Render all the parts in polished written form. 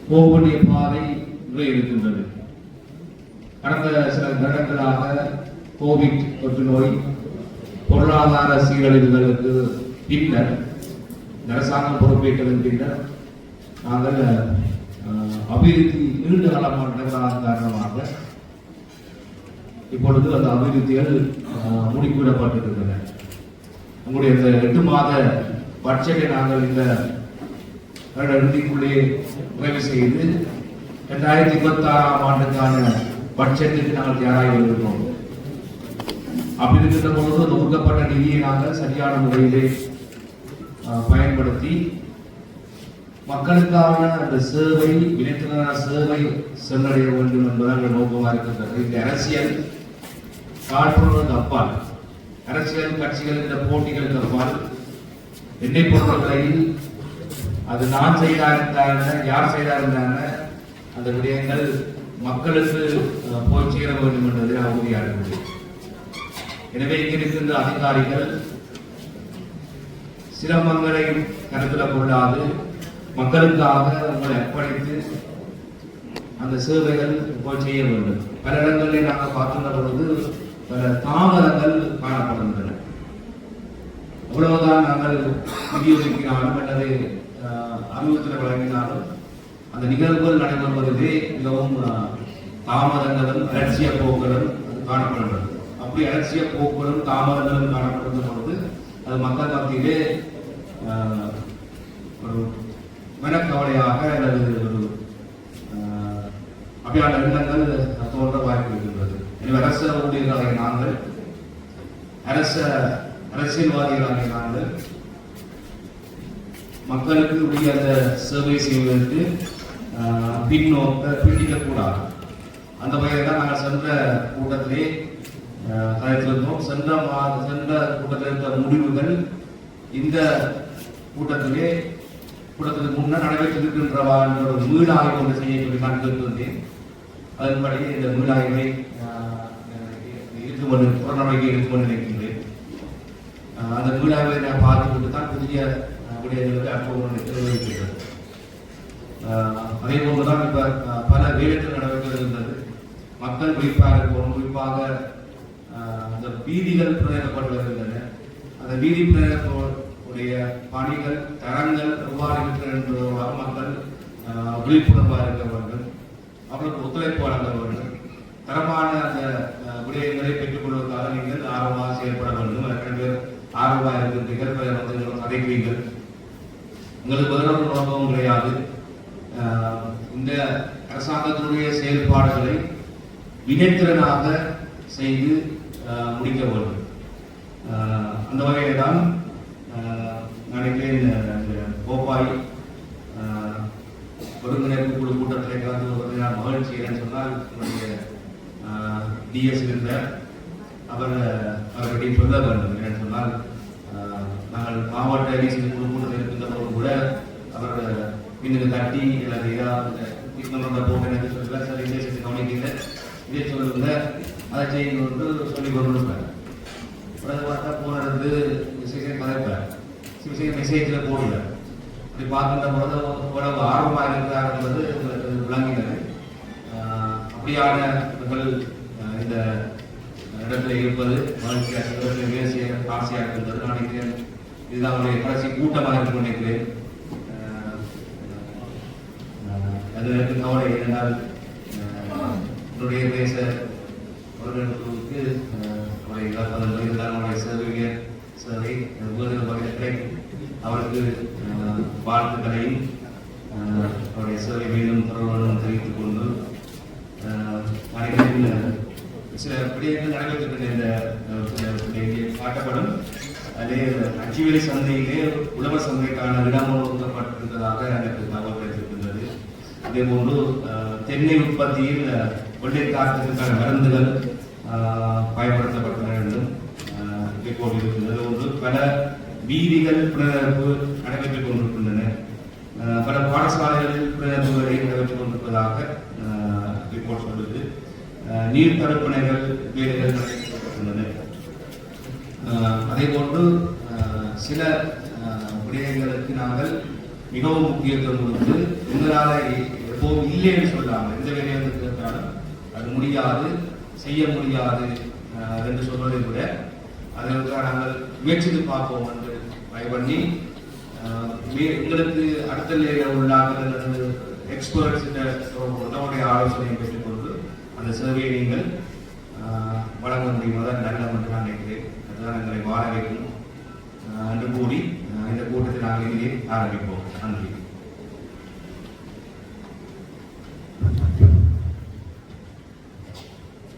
போக வேண்டிய பாதை இருக்கின்றது. கடந்த சில வருடங்களாக கோவிட் தொற்று நோய் பொருளாதார சீரழிவுகளுக்கு பின்னர் அரசாங்கம் பொறுப்பேற்றதன் பின்னர் நாங்கள் அபிவிருத்தி நீண்ட காலமான காரணமாக இப்பொழுது அந்த அபிவிருத்திகள் முடுக்கிவிடப்பட்டிருக்கின்றன. நம்முடைய இந்த 8 மாத பட்ஜெட்டை நாங்கள் இந்த இறுதிக்குள்ளே நிறைவு செய்து 2026ஆம் ஆண்டுக்கான பட்ஜெட்டுக்கு நாங்கள் தயாராகி வருகிறோம். அப்படி இருக்கின்ற பொழுது அந்த ஒதுக்கப்பட்ட நிதியை நாங்கள் சரியான முறையிலே பயன்படுத்தி மக்களுக்கான அந்த சேவை வினைத்திறனான சேவை சென்றடைய வேண்டும் என்பதாக நோக்கமாக இருக்கின்றது. இந்த அரசியல் காழ்ப்புணர்வுக்கு அப்பால், அரசியல் கட்சிகள் இந்த போட்டிகளுக்கு அப்பால் என்னை பொறுத்தவரையில் அது நான் செய்தாருந்தான யார் செய்தாருந்தான அந்த விடயங்கள் மக்களுக்கு போய் சேர வேண்டும் என்பதை நான் உறுதியாக. எனவே இங்கிருக்கின்ற அதிகாரிகள் சிரமங்களையும் கருத்தில் கொள்ளாது மக்களுக்காக உங்களை அர்ப்பணித்து அந்த சேவைகள் போய் செய்ய வேண்டும். பல இடங்களில் நாங்கள் பார்க்கின்ற பொழுது பல தாமதங்கள் காணப்படுகின்றன. அவ்வளவுதான் நாங்கள் நிதி ஒதுக்கினாலும் அல்லது அறிவுறுத்தல் வழங்கினாலும் அந்த நிகழ்வுகள் நடைபெறுவதிலே மிகவும் தாமதங்களும் அலட்சிய போக்குகளும் காணப்படுகிறது. அப்படி அலட்சிய போக்குகளும் தாமதங்களும் காணப்படுகின்ற பொழுது அது மக்கள் மத்தியிலே ஒரு மனக்கவலையாக அல்லது ஒரு அப்படியான எண்ணங்கள் தோன்ற வாய்ப்பு இருக்கின்றது. எனவே அரச ஊழியர்களாக நாங்கள், அரசியல்வாதிகளாக நாங்கள் மக்களுக்கு உரிய அந்த சேவை செய்வதற்கு பின்னிக்கக்கூடாது. அந்த வகையில் தான் நாங்கள் சென்ற கூட்டத்திலே கலைத்திருந்தோம். சென்ற கூட்டத்தில் இருந்த முடிவுகள் இந்த கூட்டத்துக்கு முன்னர் நடைபெற்றிருக்கின்றவா என்ற ஒரு மீளாய்வு ஒன்று செய்ய சொல்லி நான் கேட்டிருந்தேன். அதன்படி இந்த மீளாய்வை இருக்கும் நினைக்கின்றேன். அந்த மீளாய்வை நான் பார்த்துக்கொண்டு தான் புதிய விடயங்களுக்கு அற்புதம் நிறைவேறுகிறது. அதே போன்றுதான் இப்ப பல வேலைகள் நடைபெற்றிருந்தது. மக்கள் குறிப்பாக அந்த வீதிகள் பிரயோகப்பட்டு வருகின்றன. அந்த வீதி பிரயோகத்துடைய பணிகள் தரங்கள் எவ்வாறு இருக்கின்றவாறு மக்கள் விழிப்புணர்வாக இருக்க வேண்டும். அவர்களுக்கு ஒத்துழைப்பு வழங்க வேண்டும். தரமான அந்த விடயங்களை பெற்றுக் கொள்வதற்காக நீங்கள் ஆர்வமாக செயல்பட வேண்டும். 2 பேர் ஆர்வமாக இருக்கின்றீர்கள், அடைவீர்கள். உங்களுக்கு வேறொரு நோக்கமும் கிடையாது. இந்த அரசாங்கத்தினுடைய செயல்பாடுகளை வினைத்திறனாக செய்து முடிக்க வேண்டும். அந்த வகையில் தான் நினைக்கிறேன் கோப்பாய் ஒருங்கிணைப்பு குழு கூட்டத்தில் கலந்து வருவதை நான் மகிழ்ச்சி என்னன்னு சொன்னால் டிஎஸ் இருந்த அவருடைய சொல்ல வேண்டும். என்னன்னு சொன்னால் நாங்கள் மாவட்ட டிசி குழு கூட்டத்தில் இருக்கின்ற போது கூட அவர் இன்னும் தட்டி அல்லது ஏதாவது போட்டு சொல்ல சார் இதே சேர்த்து கவனிக்கல, இதே சொல்லுங்க, அதை செய்யணும்னு சொல்லி கொண்டிருப்பார். உடனே பார்த்தா போனது விஷயம் கதைப்பார், மெசேஜில் போடல. அப்படி பார்க்கின்ற போது உடம்பு ஆர்வமாக இருக்கிறார் என்பது விளங்கினது. அப்படியான இந்த இடத்துல இருப்பது மகிழ்ச்சியாக வேசிய ஆசையாக இருக்கின்றது. நான் நினைக்கிறேன் இதுதான் அவருடைய கடைசி கூட்டமாக இருக்கும் நினைக்கிறேன். அது கவலை என்றால் என்னுடைய தேச அவர்களுக்கு அவருடைய சேவை கிடைக்கும். அவருக்கு வாழ்த்துக்களையும் அவருடைய சேவை மீண்டும் தொடர்புடன் தெரிவித்துக் கொண்டு சில விடயங்கள் நடைபெற்றிருக்கின்ற காட்டப்படும். அதே அச்சிவேலி சந்தையிலே உழவர் சந்தைக்கான இடம் ஒதுக்கப்பட்டிருந்ததாக எனக்கு தகவல் கிடைத்திருக்கின்றது. அதே போன்று தென்னை உற்பத்தியில் வெள்ளை தாக்கத்திற்கான மருந்துகள் பயன்படுத்தப்பட வேண்டும் ரிப்போர்ட் இருக்கின்றது. ஒன்று பல வீதிகள் புனரமைப்பு நடைபெற்றுக் கொண்டிருக்கின்றன. பல பாடசாலைகளில் புனரமைப்புகளை நடைபெற்றுக் கொண்டிருப்பதாக ரிப்போர்ட் சொல்லுது. நீர் தடுப்பணைகள் வேலைகள் நடைபெற்றுள்ளன. அதே போன்று சில விடயங்களுக்கு நாங்கள் மிகவும் முக்கியத்துவம் கொடுத்து எங்களால் எப்போவும் இல்லைன்னு சொல்லாமல் எந்த வேலையை வந்து கேட்டாலும் அது முடியாது, செய்ய முடியாது என்று சொல்வதை விட அதற்காக நாங்கள் முயற்சித்து பார்ப்போம் என்று பண்ணி எங்களுக்கு அடுத்த லேயர் உள்ளாக எக்ஸ்பர்ட்ஸ் உடனுடைய ஆலோசனையை பெற்றுக்கொண்டு அந்த சேவையை நீங்கள் வழங்க முடியும். அதான் நல்ல என்று நான் நினைக்கிறேன். அதுதான் எங்களை வாழ வைக்கணும் என்று கூறி இந்த கூட்டத்தை நாங்கள் இங்கே ஆரம்பிப்போம். நன்றி.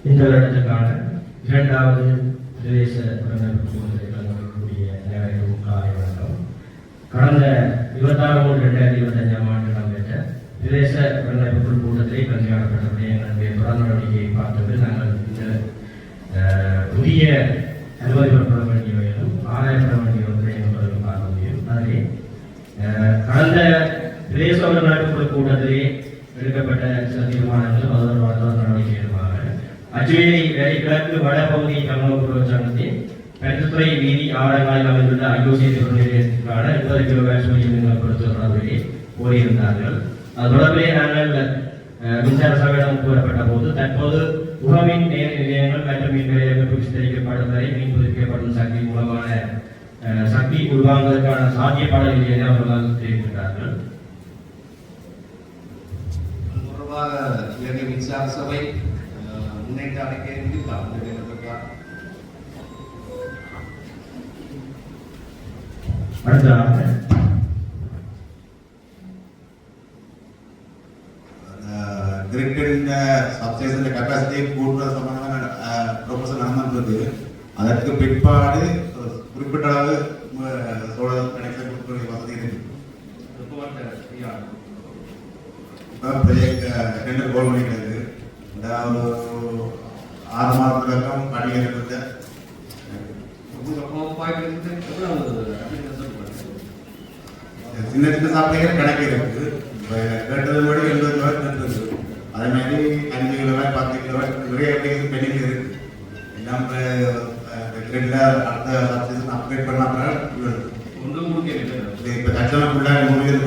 இந்த வருடத்துக்கான இரண்டாவது பிரதேச கூடிய அனைவருக்கும் காலை வணக்கம். கடந்த 26/3/2025 ஆண்டு நடைபெற்ற பிரதேச புலனாய்வு கூட்டத்திலே கண்காணப்பட்டபடி எங்களுடைய தொடர் நடவடிக்கையை பார்த்தது நாங்கள் இந்த புதிய அனுமதிக்கப்பட வேண்டியவைகளும் ஆராயப்பட வேண்டிய ஒன்றை என்பதை பார்க்க முடியும். அதிலே கடந்த பிரதேச புலனாய்வு கூட்டத்திலே எடுக்கப்பட்ட சில தீர்மானங்களும் அதோட நடவடிக்கைகளுமாக அச்சுவேலி கிழக்கு வடபகுதி கமலபுர சங்கத்தின் கருத்துறை வீதி ஆரங்காயில் அமைந்துள்ள ஐஓசி நிலையத்திற்கான 20 கிலோவாட் சூரிய மின்கள் கொடுத்தவர்களே கோரியிருந்தார்கள். அது தொடர்பிலே நாங்கள் மின்சார சபையிடம் கூறப்பட்ட போது தற்போது உகமின் நேர் நிலையங்கள் மற்றும் மின் நிலையங்கள் விஸ்தரிக்கப்படும் வரை மீன் புதுப்பிக்கப்படும் சக்தி மூலமான சக்தி உள்வாங்குவதற்கான சாத்தியப்பாடல் இல்லை என அவர்கள் தெரிவிக்கின்றார்கள். இலங்கை மின்சார சபை முன்னேற்ற அணைக்க அடுத்ததாக கிரிக்கெட் சப்ஸ்டேஷன் கெப்பாசிட்டியை கூட்டுறது சம்பந்தமான ப்ரொபோசல் நடந்துருக்கு. அதற்கு பிற்பாடு குறிப்பிட்ட அளவு சோழர் கணக்கில் கொடுக்கக்கூடிய வசதி இருக்கு. டெண்டர் கோல் பண்ணிக்கிறது ஒரு 6 மாதத்துக்கும் பணியிருந்த சின்ன சின்ன சாப்பிட்டைகள் கணக்கு இருக்கு. கேட்டதை விட 70 ரூபாய் இருக்குது. அதே மாதிரி 5 கிலோவாட் 10 கிலோவாட் நிறைய பெண்ணிங் இருக்கு. எல்லாம் அடுத்த சப்ஸ்டேஷன் அப்கிரேட் பண்ணாமல் இப்போ கட்டணம் ஃபுல்லாக முடிவு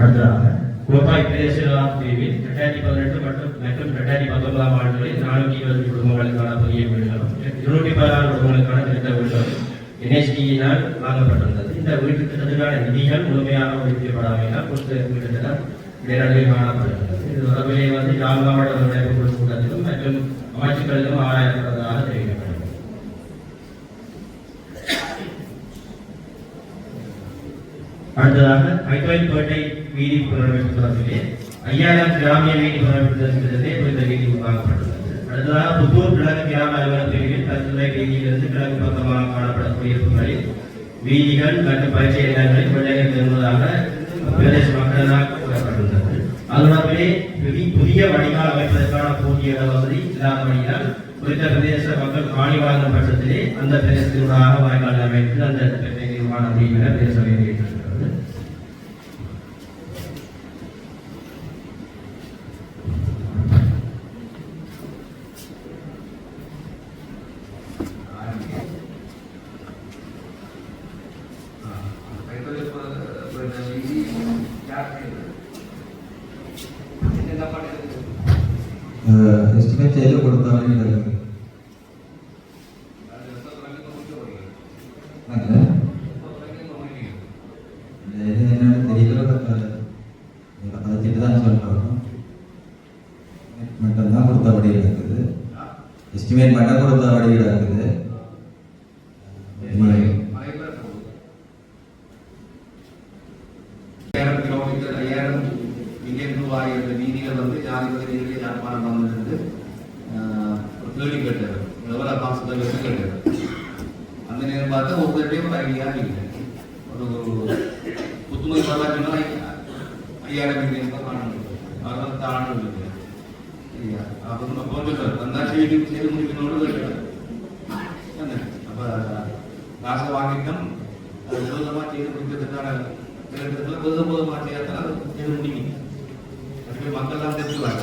அடுத்ததாக கோப்பாய் பிரதேச பிரிவில் 2018 மற்றும் 2019 ஆண்டுகளில் 420 குடும்பங்களுக்கான புதிய வீடுகளும் 216 குடும்பங்களுக்கான திட்ட வீடுகளும் NHDயினால் வாங்கப்பட்டிருந்தது. இந்த வீட்டு திட்டத்திற்கான நிதிகள் முழுமையாக ஒதுக்கப்படாமையினால் கொடுத்த வீடுகள் நேரடியாக காணப்படுகின்றது. இது தொடர்பிலே யாழ் மாவட்ட நடைபெற்ற கூட்டத்திலும் மற்றும் அமைச்சுக்களிலும் ஆராயப்படுவதாக தெரிவிக்கப்பட்டது. அடுத்ததாக கைத்தொழில்பேட்டை வீதி புனரமைப்பு தொடர்பிலே 5000 கிராமிய வீதி புனரமைப்பு திட்டத்திலே குறித்த வீதி உருவாக்கப்பட்டுள்ளது. அடுத்ததாக புத்தூர் கிழக்கு கிராம அலுவலக பிரிவில் கருத்துறை வீதியிலிருந்து கிழக்கு பக்கமாக காணப்படக்கூடிய இருப்புகளில் வீதிகள் மற்றும் பயிற்சி இடங்களில் வெள்ளங்கள் பெறுவதாக பிரதேச மக்களால் கூறப்பட்டுள்ளது. அதோடவே புதிய வடிகால் அமைப்பதற்கான போதிய வசதி இல்லாதபடியால் குறித்த பிரதேச மக்கள் காணி வழங்கும் பட்சத்திலே அந்த பிரதேசத்தினூடாக வாய்க்கால் அமைத்து அந்த திட்டத்தை நிர்மாண முடியும் என பேச வேண்டியிருக்கிறது. എസ്റ്റിമേറ്റ് ചെയ്ത് കൊടുക്കാൻ വേണ്ടി மட்டும்தான் கொடுத்த வழியில் இருக்குது. எஸ்டிமேட் மட்டும் கொடுத்த வழியில் இருக்குது. வீதிகள் ஜாதிபதி யாழ்ப்பாணம் வந்து கேள்வி கேட்டார், எவ்வளோ காசு கேட்டார். அந்த நேரம் பார்த்தா ஒவ்வொருத்தையும் ஒரு ஐடியா இல்லை. ஒரு புத்துணர்வு வரலாற்றுனா 5000 மில்லியன் தான் காண முடியும். அதெல்லாம் தாண்டு இல்லை. அப்போ போட்டுட்டார் அந்த செய்து முடிக்கணும்னு கேட்டார். அப்போ காசை வாங்கிட்டோம், அது விரோதமாக செய்து முடிக்கிறதுக்கான விரோதமாக செய்யறதுனால செய்து முடியும். மக்கள் தான் தெரிஞ்சுவாங்க.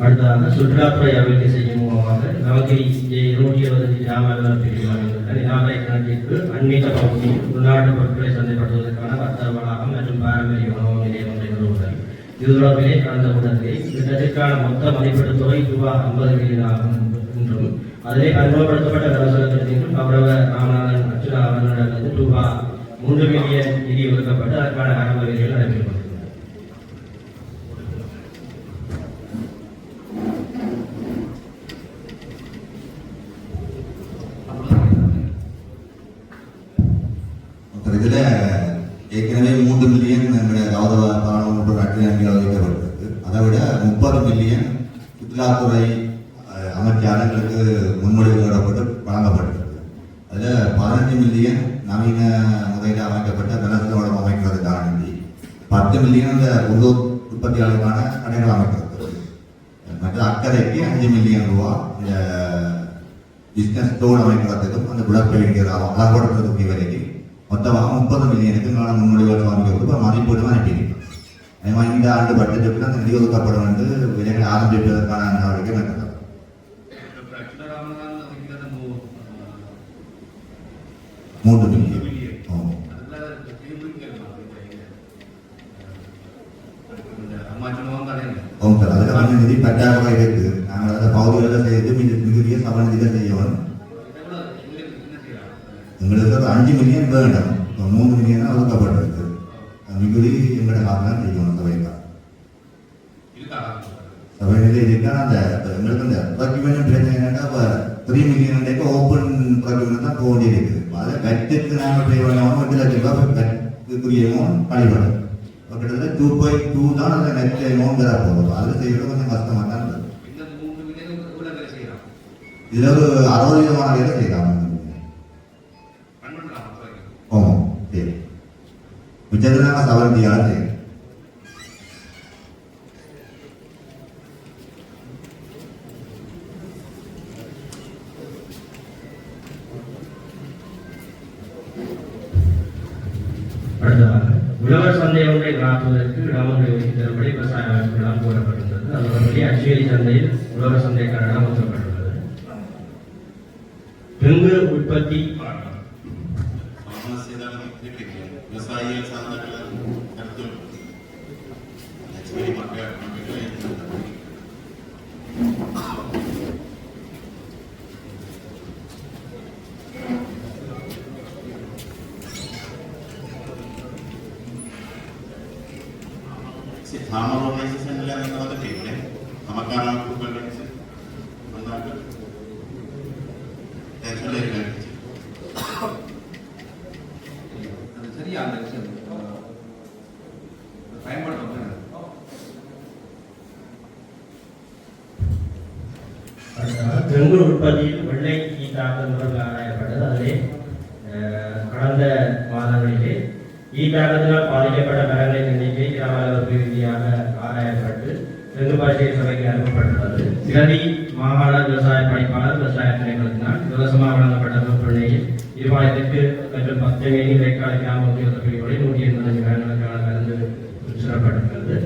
அடுத்ததாக சுற்றுலாத்துறை அபிவிருத்தி செய்யும் மூலமாக நவகிரி 125 கிராம அலுவலக பிரிவில் அமைந்துள்ள நிலாவை கிணற்றிற்கு அண்மித்த பகுதியில் உள்நாட்டு பொருட்களை சந்தைப்படுத்துவதற்கான வர்த்தக வளாகம் மற்றும் பாரம்பரிய உணவு நிலையம் ஒன்றை நிறுவுதல். இது தொடர்பிலே கடந்த உடனே திட்டத்திற்கான மொத்த மதிப்பீட்டு தொகை ரூபாய் 50 மில்லியன் ஆகும் என்றும் அதிலே அறிமுகப்படுத்தப்பட்ட கலசலத்திற்கும் கௌரவ ராமநாதன் அர்ச்சுனா அவர்களிடமிருந்து ரூபாய் 3 மில்லியன் நிதி ஒதுக்கப்பட்டு அதற்கான ஆரம்ப வேலைகள் நடைபெறும். இதில் ஏற்கனவே 3 மில்லியன் நம்முடைய கௌரவ பாராளுமன்ற அட்டை வைக்கப்பட்டிருக்கு. அதை விட 30 மில்லியன் சுற்றுலாத்துறை அமைச்சாளர்களுக்கு முன்மொழிவுப்பட்டு வழங்கப்பட்டிருக்கு. அதில் 15 மில்லியன் நவீன முறையில் அமைக்கப்பட்ட கனசோடம் அமைக்கிறதுக்கான நிதி, 10 மில்லியன் இந்த உள்ளூர் உற்பத்தியாளருக்கான கடைகள் அமைக்கிறது, மற்ற அக்கறைக்கு 5 மில்லியன் ரூபா இந்த பிஸ்னஸ் ஸ்டோர் அமைக்கிறதுக்கும் அந்த விளக்க அழகுபடுத்துறதுக்கு வரைக்கும் மொத்தமாக 30 மில்லியனுக்கு நான் முன்மொழிவுகள் அமைக்கப்பட்டு மதிப்பீடு அனுப்பியிருக்கேன். அதே மாதிரி இந்த ஆண்டு பட்ஜெட்டுக்கு அந்த நிதி ஒதுக்கப்படும் என்று விலைகளை ஆரம்பிப்பதற்கான நடவடிக்கை நடத்தப்படும். 3 மில்லியன் சார், அதில் கொஞ்சம் நிதி பற்றாக்குறை இருக்கு. நாங்கள் அதை பகுதிகளில் செய்து மிகுதிய சமநிதிகள் செய்யணும். எங்களுக்கு 5 மில்லியன் வேண்டாம், 3 மில்லியன் தான் ஒதுக்கப்பட்டிருக்கு. மிகுதி எங்களோட காரணம் செய்யணும். சபையிலே இருக்கா அந்த எங்களுக்கு அந்த ப்ரொக்யூமெண்ட் பிரச்சனை என்னன்னா இப்போ 3 மில்லியன் ஓப்பன் ப்ரொக்யூமெண்ட் தான் போக வேண்டியிருக்கு. அதை கட்டுக்கு நாங்கள் பே பண்ணாமல் 8 லட்சம் ரூபாய் கட்டுக்குரிய அமௌண்ட் கழிப்படும். கிட்டத்தட்ட 2.2 தான் அந்த நெட் அமௌண்ட் தர போகும். அது செய்யறது கொஞ்சம் கஷ்டமாக தான் இருக்குது. இதில் ஒரு 60% வேலை செய்யலாம். ஆமாம், சரி. மிச்சத்தில் நாங்கள் சவரந்தியாக செய்யணும். அடுத்ததாக உழவர் சந்தை ஒன்றை நடத்துவதற்கு இடமொன்றை ஒதுக்கித்தரும்படி விவசாய அமைப்புகளால் கூறப்பட்டுள்ளது. அதன்படி அச்சுவேலி சந்தையில் உழவர் சந்தைக்கான இடம் ஒதுக்கப்பட்டுள்ளது. தெங்கு உற்பத்தி விவசாயிகள் சார்ந்த கருத்து farmer organization ல நீங்க வந்து டீம்ல நமக்கான குரூப் வந்தாங்க டென்ஷன்ல இருக்காங்க. அது சரியா அந்த விஷயம் பயன்படுத்தணும். தெங்கு உற்பத்தியில் வெள்ளை ஈ தாக்குதல் தொடர்பில் ஆராயப்பட்டது. அதிலே கடந்த மாதங்களிலே ஈ தாக்குதலால் பாதிக்கப்பட்ட மரங்களின் எண்ணிக்கை கிராம அளவு ரீதியாக ஆராயப்பட்டு தெங்கு பரிசீலனை சபைக்கு அனுப்பப்பட்டுள்ளது. பிரதி மாகாண விவசாய பணிப்பாளர் விவசாய திணைக்களத்தினால் இலவசமாக வழங்கப்பட்ட விற்பனையில் 28 மற்றும் 10 இடைக்கால கிராம உத்தியோக பிரிவுகளில் 185 மரங்களுக்கான மருந்து சுற்றப்பட்டுள்ளது.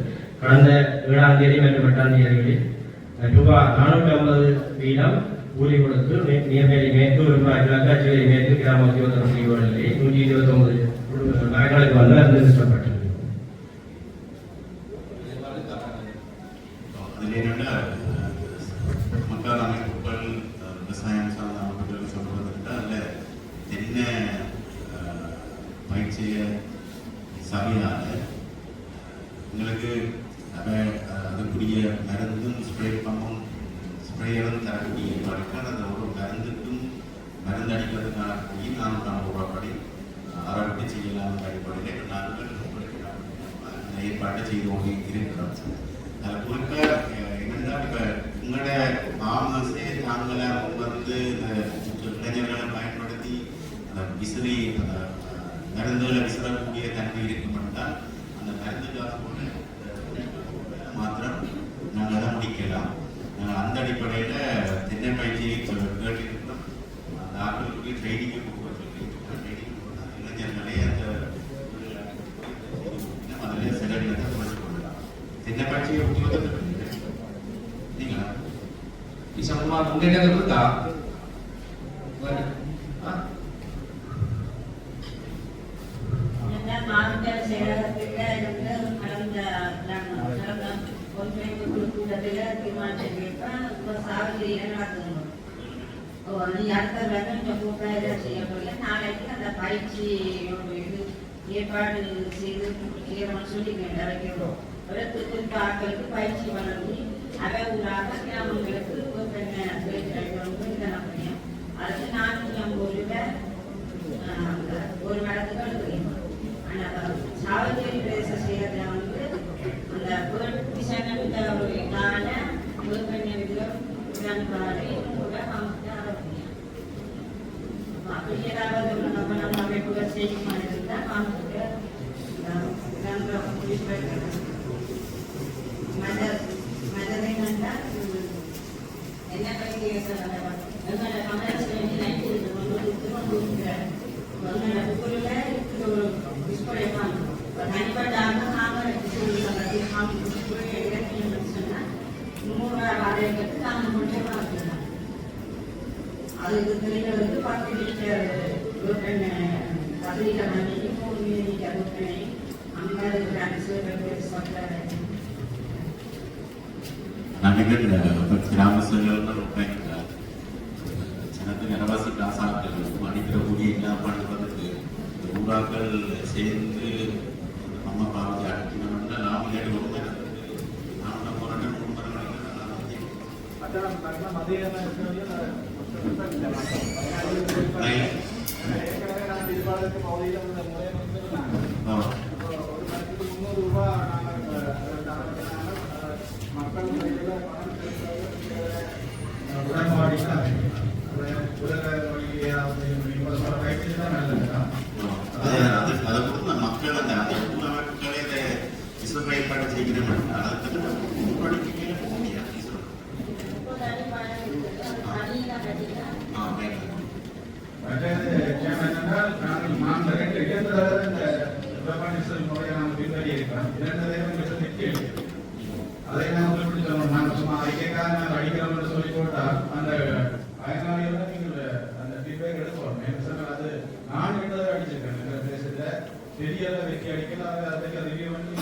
கடந்த 7ஆம் தேதி மற்றும் 8ஆம் தேதிகளில் ரூபாய் 450 வீதம் கூலி கொடுத்து நீர்வேலி மேற்கு ரூபாய் கிழக்கு அச்சுவேலி மேற்கு கிராம உத்தியோக பிரிவுகளிலே 129 மரங்களுக்கு வந்து மருந்து சுற்றப்பட்டது. மக்கள் அமைப்புகள் விவசாயம் சார்ந்த அமைப்புகள் சொல்வதற்கு அதில் என்ன பயிற்சிய சபையால் எங்களுக்கு அதுக்குரிய மருந்தும் ஸ்ப்ரே பம்பும் ஸ்ப்ரேயரும் தரக்கூடிய ஏற்பாடுகள் அந்த ஒரு மருந்துக்கும் மருந்து அடிக்கிறதுக்கான கூலி 450 ரூபாய் அறவிட்டு செய்யலாம் அடிப்படையில் நாங்கள் உங்களுக்கு அந்த ஏற்பாட்டை செய்து கொண்டு இருக்கிறோம். அதில் குறிப்பாக என்னென்னா இப்போ உங்களோட மாமசே நாங்கள வந்து இந்த இளைஞர்களை பயன்படுத்தி அந்த விசிறி மருந்துகளை விசிறக்கூடிய தன்மை இருக்குமென்றால் அந்த மருந்து காசு போட்டு மாத்திரம் நாங்கள் அதை முடிக்கலாம். நாங்கள் அந்த அடிப்படையில் தென்னை பயிற்சியை கேட்டிருக்கிறோம். அந்த ஆட்களுக்கு ட்ரைனிங்கை கொடுக்க சொல்லியிருக்கிறோம். ட்ரைனிங் இளைஞர்களே அந்த அதில் சில இடத்தை குறைச்சு கொள்ளலாம். தென்னை பயிற்சியை உத்தியோகத்தை நீங்கள் சம்பந்தமா முன்னேற்றங்கள் இருக்கா? மாவட்ட செயலகத்தில் கடந்த கூட்டத்தில் தீர்மானத்தை சாவடியை நடத்தணும். நீ அடுத்த வருடம் கூட்டம் செய்யக்கூடிய நாளைக்கு அந்த பயிற்சி இது ஏற்பாடு செய்யணும்னு சொல்லி வைக்கிறோம். குறிப்பிட்ட ஆட்களுக்கு பயிற்சி வழங்கி அளவுலாக கிராமங்களுக்கு அதுக்கு 450 ஒரு மடத்துக்கு எடுக்கிறீங்க. ஆனால் சாவச்சேரி பிரதேச செயலத்தில் அந்த பேர்டிஷனுக்கான வேப்பெண்ணெய் விதிகள் உடன்பாடு கூட அப்படி ஏதாவது நம்ம அமைப்புகள் செய்யுமா இருந்தால் மதரை என்றால் என்ன பற்றி எங்களோட கமலாசிரியர் தனிப்பட்டாக அதுக்கு தெரிஞ்சவருக்கு 10 லிட்டர் பதிலீட்டர் மணிக்கு 3 லிட்டர் விற்பனை 50 ஜனத்துக்கு அரவாசி காசாக்கள் அடிக்கிற கூடிய எல்லா பண்ணுறதுக்கு ஊராக்கள் சேர்ந்து அம்மா பாவத்தை அடிக்கணும்னா நாம கேட்டு கொடுத்து நாம போராட்டம் மக்கள் அந்த ஊரமைப்புகளே இஸ்ரோ ஏற்பாடு செய்கிறேன் அதை நான் சும்மா ஐக்கியக்காக நாங்கள் அடிக்கிறோம்னு சொல்லி போட்டால் அந்த பயனாளியோட நீங்கள் அந்த ஃபீட்பேக் எடுக்கணும். அது நான் எடுத்ததை அடிச்சிருக்கேன் எங்கள் தேசத்தை பெரிய வெற்றி அடிக்கல அதுக்கு ரிவ்யூ பண்ணி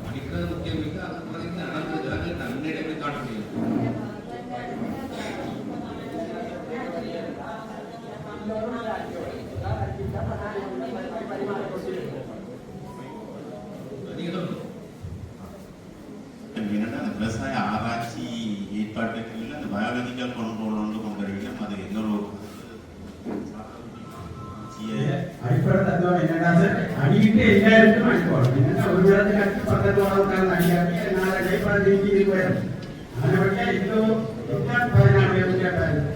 அடிக்கிறது முக்கியம் இல்லை. அது நன்னிடமே காட்ட முடியும். என்னன்னா அந்த விவசாய ஆராய்ச்சி ஏற்பாட்டுக்கு அந்த பயாலஜிக்கல் கொண்டு கொண்டிருக்கிறோம். அது இன்னொரு அடிப்படை தத்துவம் என்னன்னா சார், அடிக்கிட்டு எல்லாருக்கும் அடிப்போம். என்னன்னா ஒரு இடத்துக்கு அடிச்சு பக்கத்து உணவுக்காக அடிக்காம 4 அடிப்படை நீக்கி போயிடும். அதனால இன்னும்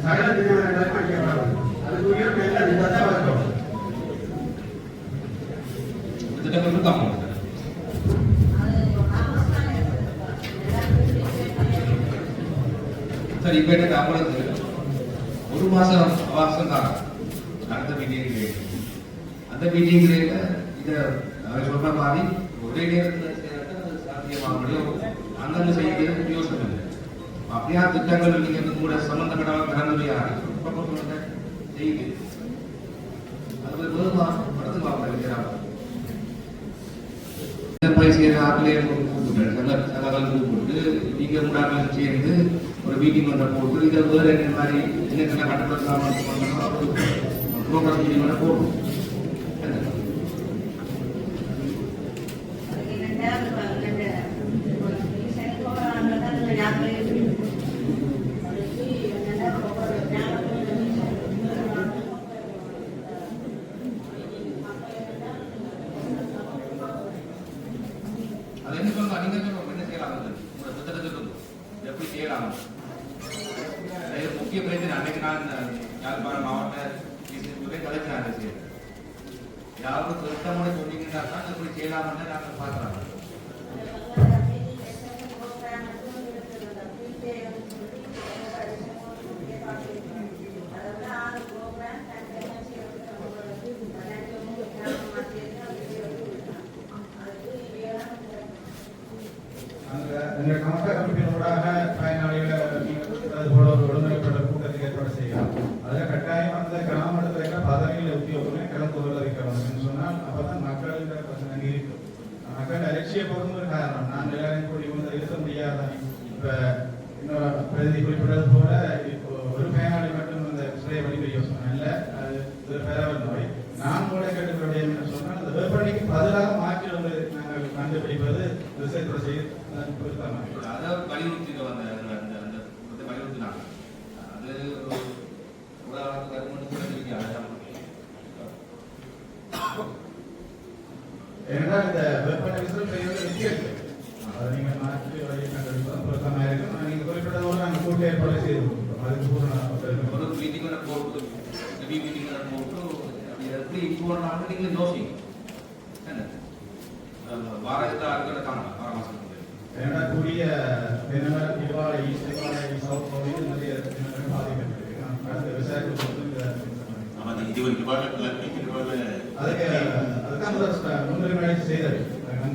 சகல தினங்களும் அடிக்கப்படும். அதுக்குரிய நல்ல நிபந்தனை வரணும். சரி, இப்ப எனக்கு அவங்களுக்கு 1 மாசம் அவகாசம் தான் அடுத்த மீட்டிங். அந்த மீட்டிங்ல இதை சொல்ற மாதிரி ஒரே நேரத்தில் சாத்தியமாக முடியும். அந்தந்த செய்கிறது யோசனை இல்லை. அப்படியா திட்டங்கள் நீங்க கூட சம்பந்தப்பட்டவங்க கலந்துரையா செய்யுது. அது வேறுமா படத்துக்கு வாங்க செய்யற ஆட்களே கூப்பிட்டு நீங்க முன்னாடி சேர்ந்து ஒரு மீட்டிங் ஒன்றை போட்டு இதை வேற என்ன மாதிரி என்ன கட்டுப்படுத்தாம ப்ரோக்ராம் மீட்டிங் ஒன்று போடும். அது என்ன சொல்லுங்க, நீங்க என்ன செய்யலாம், உங்களோட புத்தகத்துக்கு எப்படி செய்யலாம். முக்கிய பிரச்சனை அன்னைக்கு நான் யாழ்ப்பாணம் மாவட்ட கலைஞர் செய்யறேன். யாரும் திருத்தமுறை சொன்னீங்கன்னா தான் எப்படி செய்யலாம்னு நாங்கள் பார்க்கலாம். எங்கள் கமட்ட கமிட்டியினூடாக பயனாளிகளை அது போல ஒரு ஒழுங்கமைப்பட்ட கூட்டத்தை ஏற்பாடு செய்யலாம். அதில் கட்டாயம் அந்த கிராம மட்டத்தில் இருக்கிற பதவியில் உத்தியோகமே கலந்து கொள்வதற்கு சொன்னால் அப்பதான் மக்கள் இந்த பிரச்சனை இருக்கும். மக்கள் அலட்சிய பொறுப்பு ஒரு காரணம். நான் எல்லாரையும் கூடி வந்து இருக்க முடியாதான். இப்ப இன்னொரு பிரதி குறிப்பிட்டது போல இப்போ ஒரு பயனாளி மட்டும் அந்த ஸ்ப்ரே வடிவ யோசனை இல்லை, அது பரவல் நோய். நான் கூட கேட்டுக்கிறோம் என்று சொன்னால் அந்த வெப்பநிலைக்கு பதிலாக மாற்றி வந்து நாங்கள் கண்டுபிடிப்பது ரிசர்ச் செய்ய பொருத்தமாக அதை வலியுறுத்திட்டு வந்த அந்த வலியுறுத்தினாங்க. அது உதாரணத்துக்கு கவர்மெண்ட் கூட இருக்கு. ஏனென்றால் இந்த வெப்பநிலை ரிசர்ச் செய்வது வித்தியாசம். அதை நீங்கள் மாற்றி வழியை கண்டுபிடிப்பது பொருத்தமாக இருக்கும். நீங்கள் குறிப்பிட்டதோடு நாங்கள் கூட்டு ஏற்பாடு செய்து கொடுக்கிறோம். அதுக்கு பூரண ஒரு மீட்டிங் போட்டு மீட்டிங் போட்டு எப்படி இப்போ நீங்கள் யோசிங்க. வாரத்தில் காணலாம் வார மாதம் ஏன்னா கூடிய இவாலை சவுத் பகுதியில் நிறைய பாதிக்கப்பட்டிருக்கு. கடந்த விவசாயத்தில் அதுக்காக முன்னுரிமை செய்தது.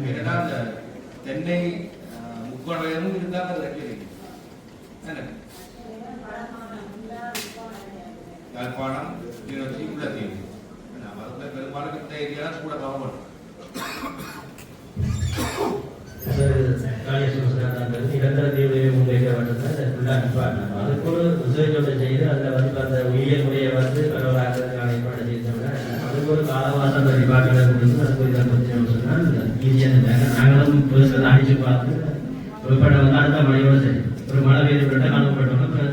என்னன்னா அந்த தென்னை முக்கோணம் இருந்தால் அது வைக்கிறது. யாழ்ப்பாணம் கிளிநொச்சி முல்லைத்தீவு பெரும்பாலும் இந்த ஏரியா கூட கவர்மெண்ட் நிரந்தர தீர்வு முன்வைக்கப்பட்டது. அதுக்கு ஒரு ரிசர்ச்சோட செய்து அதில் வந்து அந்த உயிரியல் முறையை வந்து பரவலாக்கிறதுக்கான ஏற்பாடு செய்தோம்னா அதுக்கு ஒரு காலவாசம் அந்த டிபார்ட்மெண்ட் கொடுத்து அதுக்கு இதை பற்றி சொன்னால் ஈஸியாக இருந்தாங்க. நாங்களும் புதுசில் அடித்து பார்த்து ஒரு படம் வந்து அடுத்த மழையோடு சரி ஒரு மழை பெய்து விட்டால் கலந்து போட்டோம்னா